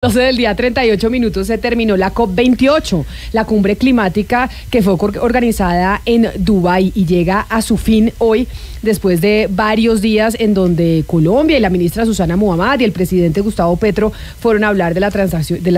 12 del día, 38 minutos, se terminó la COP28, la cumbre climática que fue organizada en Dubái y llega a su fin hoy, después de varios días en donde Colombia y la ministra Susana Muhammad y el presidente Gustavo Petro fueron a hablar de la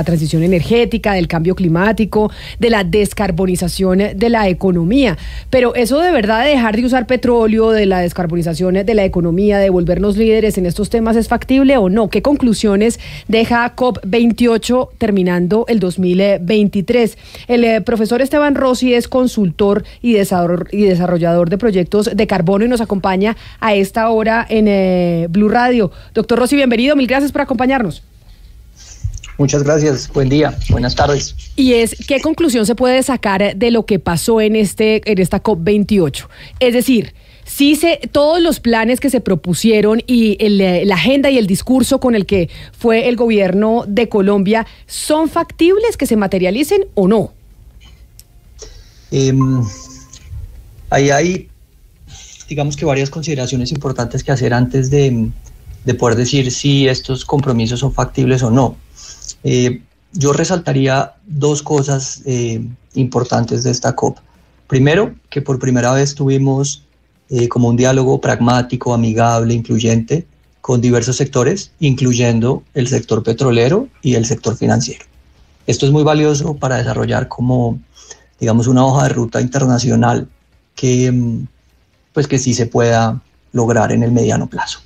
transición energética, del cambio climático, de la descarbonización de la economía. Pero eso de verdad de dejar de usar petróleo, de la descarbonización de la economía, de volvernos líderes en estos temas, ¿es factible o no? ¿Qué conclusiones deja COP28 terminando el 2023? El profesor Esteban Rossi es consultor y desarrollador de proyectos de carbono y nos acompaña a esta hora en Blue Radio. Doctor Rossi, bienvenido, mil gracias por acompañarnos. Muchas gracias, buen día, buenas tardes. Y ¿qué conclusión se puede sacar de lo que pasó en esta COP28? Es decir, todos los planes que se propusieron y la agenda y el discurso con el que fue el gobierno de Colombia, ¿son factibles que se materialicen o no? Ahí hay, digamos que varias consideraciones importantes que hacer antes de poder decir si estos compromisos son factibles o no. Yo resaltaría dos cosas importantes de esta COP. Primero, que por primera vez tuvimos como un diálogo pragmático, amigable, incluyente con diversos sectores, incluyendo el sector petrolero y el sector financiero. Esto es muy valioso para desarrollar como, digamos, una hoja de ruta internacional que sí se pueda lograr en el mediano plazo.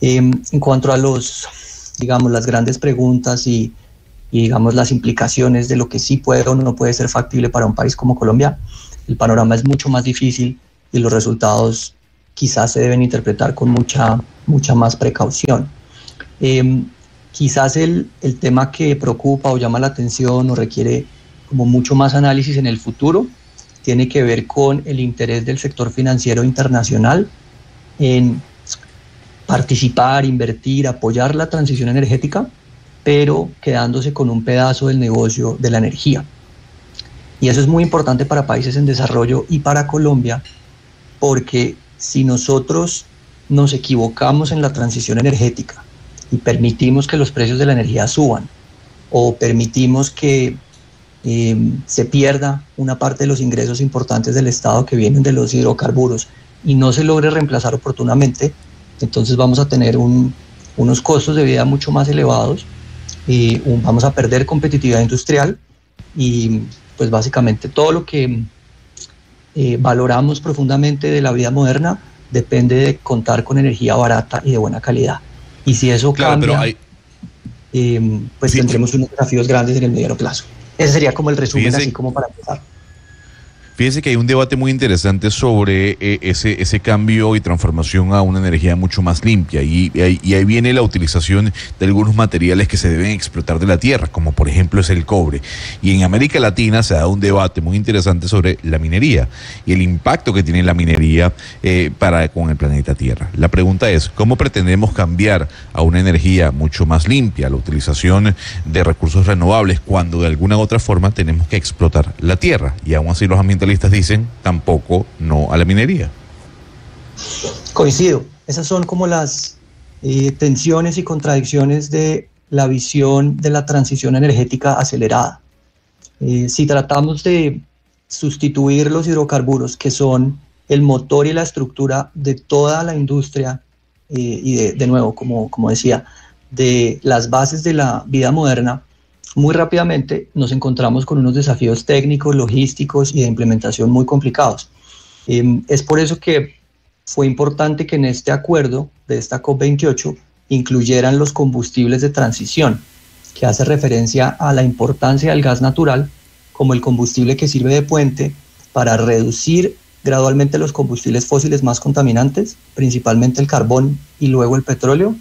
En cuanto a las grandes preguntas y digamos las implicaciones de lo que sí puede o no puede ser factible para un país como Colombia, el panorama es mucho más difícil y los resultados quizás se deben interpretar con mucha más precaución. Quizás el tema que preocupa o llama la atención o requiere como mucho más análisis en el futuro tiene que ver con el interés del sector financiero internacional en participar, invertir, apoyar la transición energética, pero quedándose con un pedazo del negocio de la energía. Y eso es muy importante para países en desarrollo y para Colombia, porque si nosotros nos equivocamos en la transición energética y permitimos que los precios de la energía suban o permitimos que se pierda una parte de los ingresos importantes del Estado que vienen de los hidrocarburos y no se logre reemplazar oportunamente, entonces vamos a tener unos costos de vida mucho más elevados y vamos a perder competitividad industrial y pues básicamente todo lo que valoramos profundamente de la vida moderna depende de contar con energía barata y de buena calidad. Y si eso cambia, tendremos unos desafíos grandes en el mediano plazo. Ese sería como el resumen, así como para empezar. Fíjese que hay un debate muy interesante sobre ese cambio y transformación a una energía mucho más limpia y ahí viene la utilización de algunos materiales que se deben explotar de la tierra, como por ejemplo es el cobre. Y en América Latina se ha dado un debate muy interesante sobre la minería y el impacto que tiene la minería con el planeta Tierra. La pregunta es, ¿cómo pretendemos cambiar a una energía mucho más limpia, a la utilización de recursos renovables, cuando de alguna u otra forma tenemos que explotar la tierra? Y aún así los ambientalistas dicen tampoco no a la minería. Coincido, esas son como las tensiones y contradicciones de la visión de la transición energética acelerada. Si tratamos de sustituir los hidrocarburos, que son el motor y la estructura de toda la industria y de nuevo, como decía, de las bases de la vida moderna, muy rápidamente nos encontramos con unos desafíos técnicos, logísticos y de implementación muy complicados. Es por eso que fue importante que en este acuerdo de esta COP28 incluyeran los combustibles de transición, que hace referencia a la importancia del gas natural como el combustible que sirve de puente para reducir gradualmente los combustibles fósiles más contaminantes, principalmente el carbón y luego el petróleo,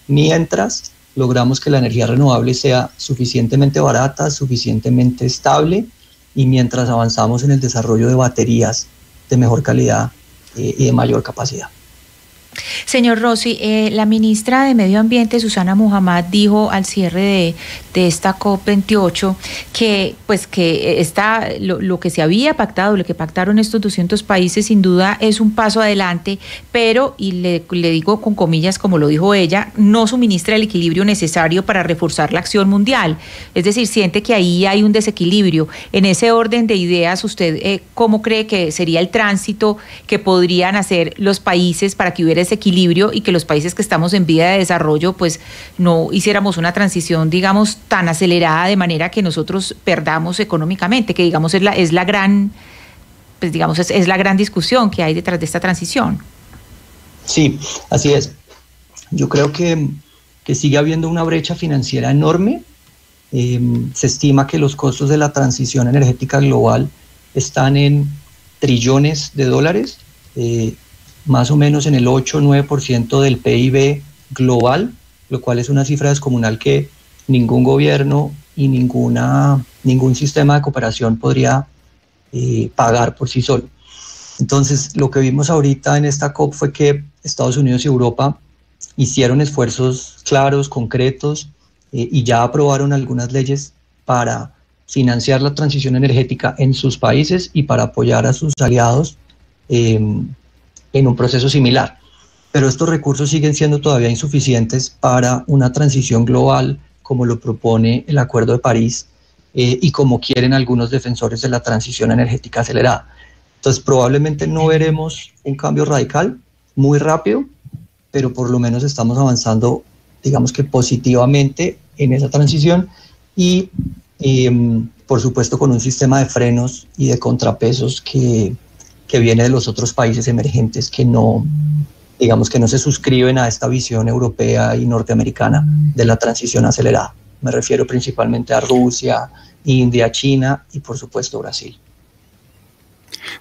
mientras logramos que la energía renovable sea suficientemente barata, suficientemente estable y mientras avanzamos en el desarrollo de baterías de mejor calidad y de mayor capacidad. Señor Rossi, la ministra de Medio Ambiente, Susana Muhammad, dijo al cierre de esta COP28 que lo que se había pactado, lo que pactaron estos 200 países, sin duda es un paso adelante, pero, y le digo con comillas como lo dijo ella, no suministra el equilibrio necesario para reforzar la acción mundial. Es decir, siente que ahí hay un desequilibrio. En ese orden de ideas, ¿usted cómo cree que sería el tránsito que podrían hacer los países para que hubiera ese equilibrio y que los países que estamos en vía de desarrollo pues no hiciéramos una transición, digamos, tan acelerada de manera que nosotros perdamos económicamente, que digamos es la gran discusión que hay detrás de esta transición? Sí, así es. Yo creo que sigue habiendo una brecha financiera enorme. Se estima que los costos de la transición energética global están en trillones de dólares, más o menos en el 8 o 9% del PIB global, lo cual es una cifra descomunal que ningún gobierno y ningún sistema de cooperación podría pagar por sí solo. Entonces, lo que vimos ahorita en esta COP fue que Estados Unidos y Europa hicieron esfuerzos claros, concretos, y ya aprobaron algunas leyes para financiar la transición energética en sus países y para apoyar a sus aliados en un proceso similar. Pero estos recursos siguen siendo todavía insuficientes para una transición global como lo propone el Acuerdo de París y como quieren algunos defensores de la transición energética acelerada. Entonces probablemente no veremos un cambio radical muy rápido, pero por lo menos estamos avanzando, digamos que positivamente en esa transición y por supuesto con un sistema de frenos y de contrapesos que viene de los otros países emergentes que no se suscriben a esta visión europea y norteamericana de la transición acelerada. Me refiero principalmente a Rusia, India, China y por supuesto Brasil.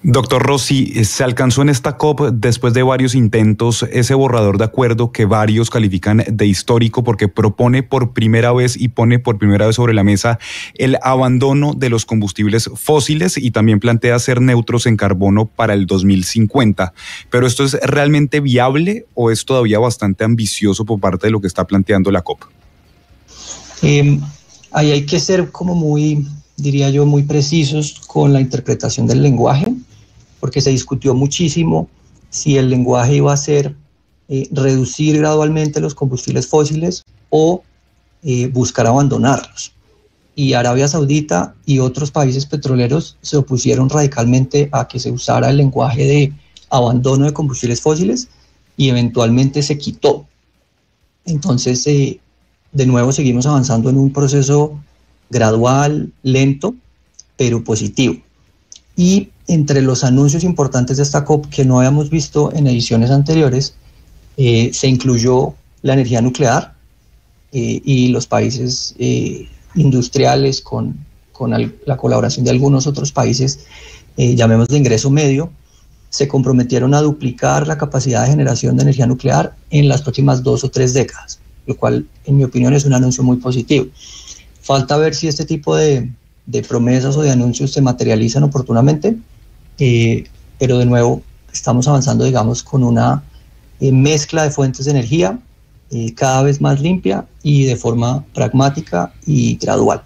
Doctor Rossi, se alcanzó en esta COP, después de varios intentos, ese borrador de acuerdo que varios califican de histórico porque propone por primera vez y pone por primera vez sobre la mesa el abandono de los combustibles fósiles y también plantea ser neutros en carbono para el 2050. ¿Pero esto es realmente viable o es todavía bastante ambicioso por parte de lo que está planteando la COP? Ahí hay que ser como muy precisos con la interpretación del lenguaje, porque se discutió muchísimo si el lenguaje iba a ser reducir gradualmente los combustibles fósiles o buscar abandonarlos. Y Arabia Saudita y otros países petroleros se opusieron radicalmente a que se usara el lenguaje de abandono de combustibles fósiles y eventualmente se quitó. Entonces, de nuevo seguimos avanzando en un proceso gradual, lento, pero positivo. Y entre los anuncios importantes de esta COP que no habíamos visto en ediciones anteriores, se incluyó la energía nuclear y los países industriales con la colaboración de algunos otros países, llamemos de ingreso medio, se comprometieron a duplicar la capacidad de generación de energía nuclear en las próximas 2 o 3 décadas, lo cual en mi opinión es un anuncio muy positivo. Falta ver si este tipo de promesas o de anuncios se materializan oportunamente, pero de nuevo estamos avanzando, digamos, con una mezcla de fuentes de energía cada vez más limpia y de forma pragmática y gradual.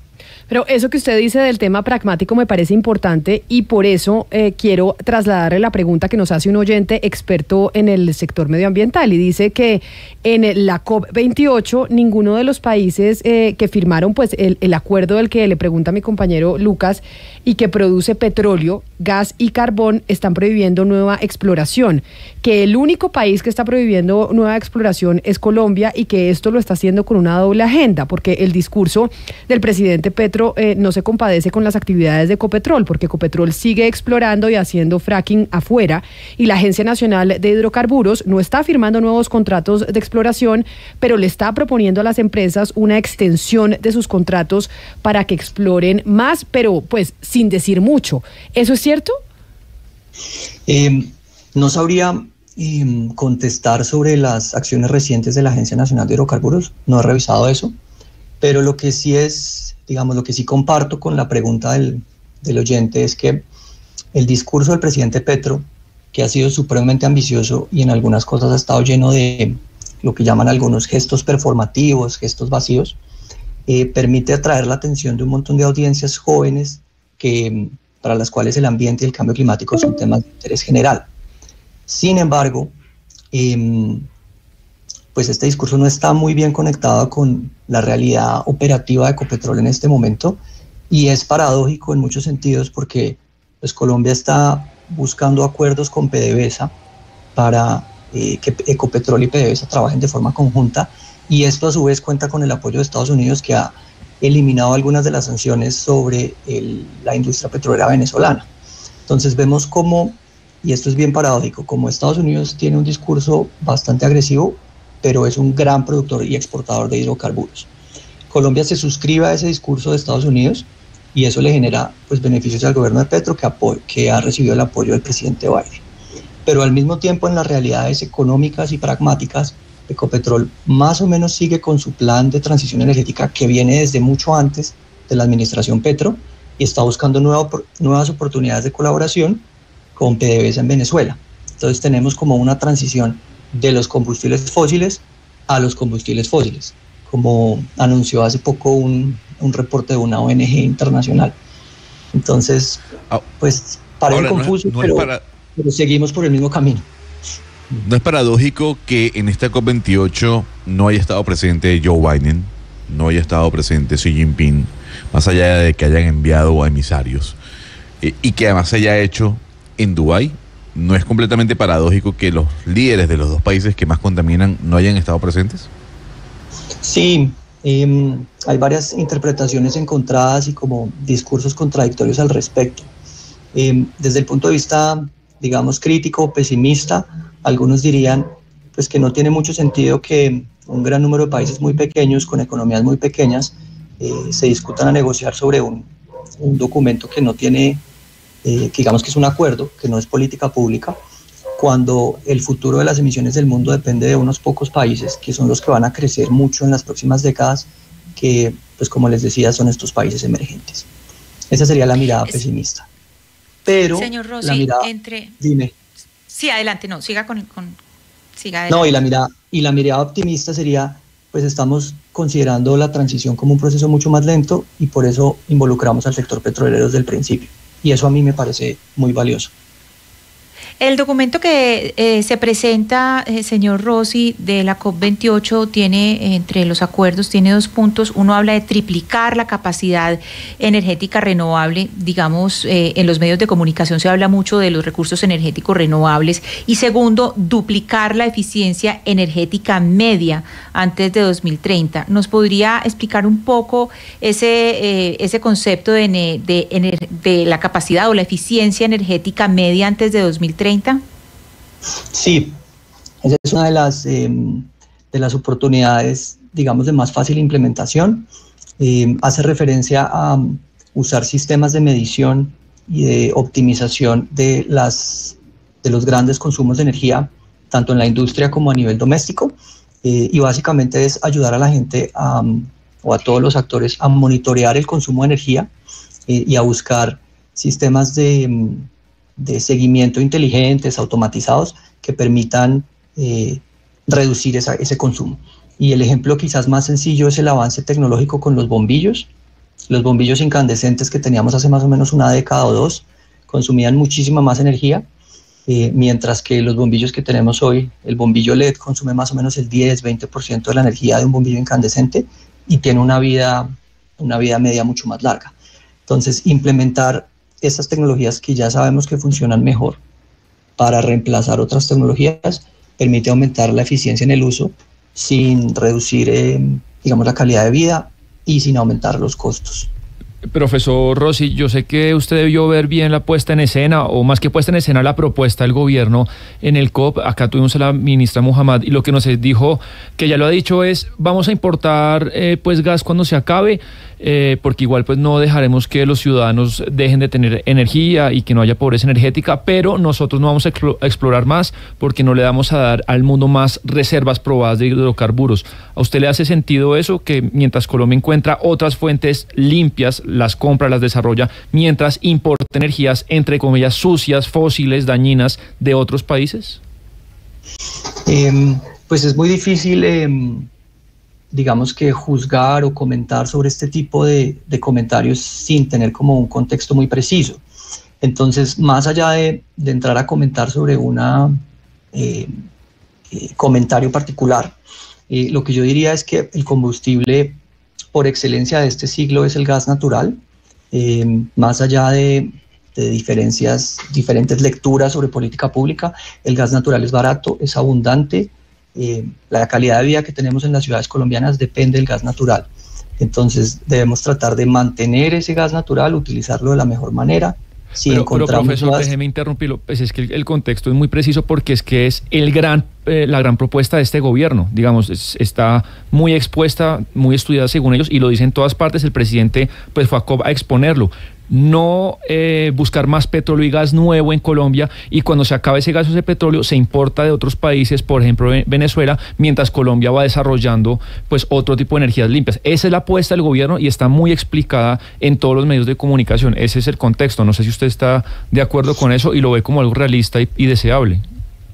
Pero eso que usted dice del tema pragmático me parece importante y por eso quiero trasladarle la pregunta que nos hace un oyente experto en el sector medioambiental y dice que en la COP28 ninguno de los países que firmaron pues el acuerdo del que le pregunta mi compañero Lucas y que produce petróleo, gas y carbón están prohibiendo nueva exploración, que el único país que está prohibiendo nueva exploración es Colombia y que esto lo está haciendo con una doble agenda, porque el discurso del presidente Petro no se compadece con las actividades de Ecopetrol, porque Ecopetrol sigue explorando y haciendo fracking afuera y la Agencia Nacional de Hidrocarburos no está firmando nuevos contratos de exploración, pero le está proponiendo a las empresas una extensión de sus contratos para que exploren más, pero pues sin decir mucho. ¿Eso es cierto? No sabría contestar sobre las acciones recientes de la Agencia Nacional de Hidrocarburos, no he revisado eso, pero lo que sí es, digamos, lo que sí comparto con la pregunta del oyente es que el discurso del presidente Petro que ha sido supremamente ambicioso y en algunas cosas ha estado lleno de lo que llaman algunos gestos performativos, gestos vacíos, permite atraer la atención de un montón de audiencias jóvenes para las cuales el ambiente y el cambio climático son temas de interés general. Sin embargo, pues este discurso no está muy bien conectado con la realidad operativa de Ecopetrol en este momento, y es paradójico en muchos sentidos porque pues, Colombia está buscando acuerdos con PDVSA para que Ecopetrol y PDVSA trabajen de forma conjunta, y esto a su vez cuenta con el apoyo de Estados Unidos, que ha eliminado algunas de las sanciones sobre la industria petrolera venezolana. Entonces vemos cómo, y esto es bien paradójico, como Estados Unidos tiene un discurso bastante agresivo, pero es un gran productor y exportador de hidrocarburos. Colombia se suscribe a ese discurso de Estados Unidos y eso le genera pues, beneficios al gobierno de Petro, que ha recibido el apoyo del presidente Biden. Pero al mismo tiempo, en las realidades económicas y pragmáticas, Ecopetrol más o menos sigue con su plan de transición energética que viene desde mucho antes de la administración Petro y está buscando nuevas oportunidades de colaboración con PDVSA en Venezuela. Entonces tenemos como una transición de los combustibles fósiles a los combustibles fósiles, como anunció hace poco un reporte de una ONG internacional. Entonces, pues parece confuso, pero seguimos por el mismo camino. ¿No es paradójico que en esta COP28 no haya estado presente Joe Biden, no haya estado presente Xi Jinping, más allá de que hayan enviado a emisarios, y que además se haya hecho en Dubái? ¿No es completamente paradójico que los líderes de los dos países que más contaminan no hayan estado presentes? Sí, hay varias interpretaciones encontradas y como discursos contradictorios al respecto. Desde el punto de vista, digamos, crítico o pesimista, algunos dirían pues, que no tiene mucho sentido que un gran número de países muy pequeños, con economías muy pequeñas, se discutan a negociar sobre un documento que no tiene, que digamos que es un acuerdo, que no es política pública, cuando el futuro de las emisiones del mundo depende de unos pocos países, que son los que van a crecer mucho en las próximas décadas, que, pues como les decía, son estos países emergentes. Esa sería la mirada pesimista. Pero señor Rossi, la mirada, dime. Sí, adelante, no, siga siga adelante. No, y la mirada optimista sería, pues estamos considerando la transición como un proceso mucho más lento y por eso involucramos al sector petrolero desde el principio. Y eso a mí me parece muy valioso. El documento que se presenta, señor Rossi, de la COP28 tiene, entre los acuerdos, tiene 2 puntos. Uno habla de triplicar la capacidad energética renovable. Digamos, en los medios de comunicación se habla mucho de los recursos energéticos renovables. Y segundo, duplicar la eficiencia energética media antes de 2030. ¿Nos podría explicar un poco ese concepto de la capacidad o la eficiencia energética media antes de 2030? Sí, esa es una de las oportunidades, digamos, de más fácil implementación. Hace referencia a usar sistemas de medición y de optimización de los grandes consumos de energía, tanto en la industria como a nivel doméstico, y básicamente es ayudar a la gente o a todos los actores a monitorear el consumo de energía y a buscar sistemas de seguimiento inteligentes, automatizados, que permitan reducir ese consumo. Y el ejemplo quizás más sencillo es el avance tecnológico con los bombillos. Los bombillos incandescentes que teníamos hace más o menos una década o 2 consumían muchísima más energía, mientras que los bombillos que tenemos hoy, el bombillo LED consume más o menos el 10-20% de la energía de un bombillo incandescente y tiene una vida media mucho más larga. Entonces, implementar estas tecnologías que ya sabemos que funcionan mejor para reemplazar otras tecnologías permite aumentar la eficiencia en el uso sin reducir, digamos, la calidad de vida y sin aumentar los costos. Profesor Rossi, yo sé que usted debió ver bien la puesta en escena, o más que puesta en escena, la propuesta del gobierno en el COP. Acá tuvimos a la ministra Muhammad y lo que nos dijo, que ya lo ha dicho, es vamos a importar pues gas cuando se acabe, porque igual pues no dejaremos que los ciudadanos dejen de tener energía y que no haya pobreza energética, pero nosotros no vamos a explorar más porque no le vamos a dar al mundo más reservas probadas de hidrocarburos. ¿A usted le hace sentido eso, que mientras Colombia encuentra otras fuentes limpias, las compra, las desarrolla, mientras importa energías, entre comillas, sucias, fósiles, dañinas de otros países? Pues es muy difícil, digamos que juzgar o comentar sobre este tipo de comentarios sin tener como un contexto muy preciso. Entonces, más allá de entrar a comentar sobre una comentario particular, lo que yo diría es que el combustible por excelencia de este siglo es el gas natural, más allá de diferentes lecturas sobre política pública. El gas natural es barato, es abundante, la calidad de vida que tenemos en las ciudades colombianas depende del gas natural. Entonces debemos tratar de mantener ese gas natural, utilizarlo de la mejor manera. Si pero profesor, déjeme interrumpirlo, pues es que el contexto es muy preciso porque es que es la gran propuesta de este gobierno, digamos, está muy expuesta, muy estudiada según ellos, y lo dice en todas partes. El presidente pues fue a COP a exponerlo. No buscar más petróleo y gas nuevo en Colombia, y cuando se acabe ese gas o ese petróleo se importa de otros países, por ejemplo Venezuela, mientras Colombia va desarrollando pues otro tipo de energías limpias. Esa es la apuesta del gobierno y está muy explicada en todos los medios de comunicación. Ese es el contexto. No sé si usted está de acuerdo con eso y lo ve como algo realista y deseable.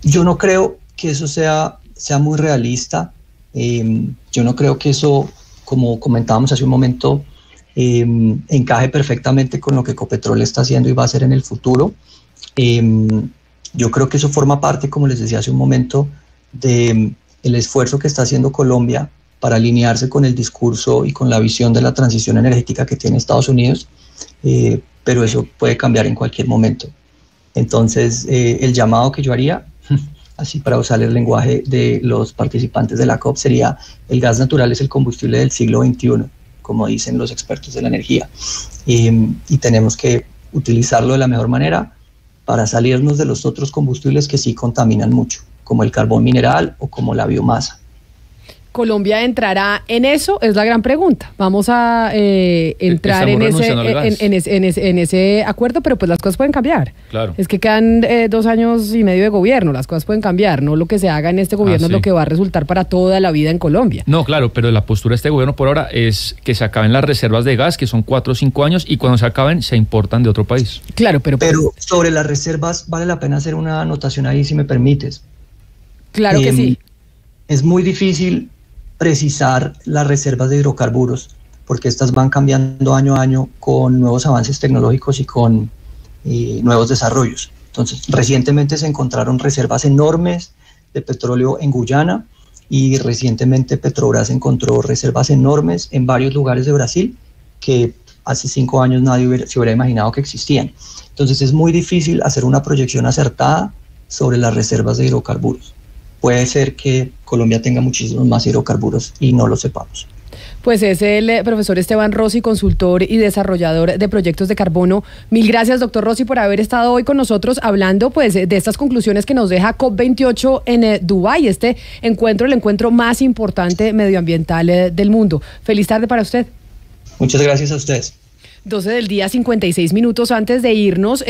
Yo no creo que eso sea muy realista. Yo no creo que eso, como comentábamos hace un momento, encaje perfectamente con lo que Ecopetrol está haciendo y va a hacer en el futuro. Yo creo que eso forma parte, como les decía hace un momento, del esfuerzo que está haciendo Colombia para alinearse con el discurso y con la visión de la transición energética que tiene Estados Unidos, pero eso puede cambiar en cualquier momento. Entonces, el llamado que yo haría, así para usar el lenguaje de los participantes de la COP, sería: el gas natural es el combustible del siglo XXI, como dicen los expertos de la energía, y tenemos que utilizarlo de la mejor manera para salirnos de los otros combustibles que sí contaminan mucho, como el carbón mineral o como la biomasa. ¿Colombia entrará en eso? Es la gran pregunta. Vamos a entrar en ese acuerdo, pero pues las cosas pueden cambiar. Claro. Es que quedan 2 años y medio de gobierno, las cosas pueden cambiar. No lo que se haga en este gobierno es lo que va a resultar para toda la vida en Colombia. No, claro, pero la postura de este gobierno por ahora es que se acaben las reservas de gas, que son 4 o 5 años, y cuando se acaben se importan de otro país. Claro, pero sobre las reservas vale la pena hacer una anotación ahí, si me permites. Claro que sí. Es muy difícil precisar las reservas de hidrocarburos, porque estas van cambiando año a año con nuevos avances tecnológicos y con nuevos desarrollos. Entonces, recientemente se encontraron reservas enormes de petróleo en Guyana, y recientemente Petrobras encontró reservas enormes en varios lugares de Brasil que hace 5 años nadie se hubiera imaginado que existían. Entonces, es muy difícil hacer una proyección acertada sobre las reservas de hidrocarburos. Puede ser que Colombia tenga muchísimos más hidrocarburos y no lo sepamos. Pues es el profesor Esteban Rossi, consultor y desarrollador de proyectos de carbono. Mil gracias, doctor Rossi, por haber estado hoy con nosotros hablando pues de estas conclusiones que nos deja COP28 en Dubái, este encuentro, el encuentro más importante medioambiental del mundo. Feliz tarde para usted. Muchas gracias a ustedes. 12 del día, 56 minutos antes de irnos.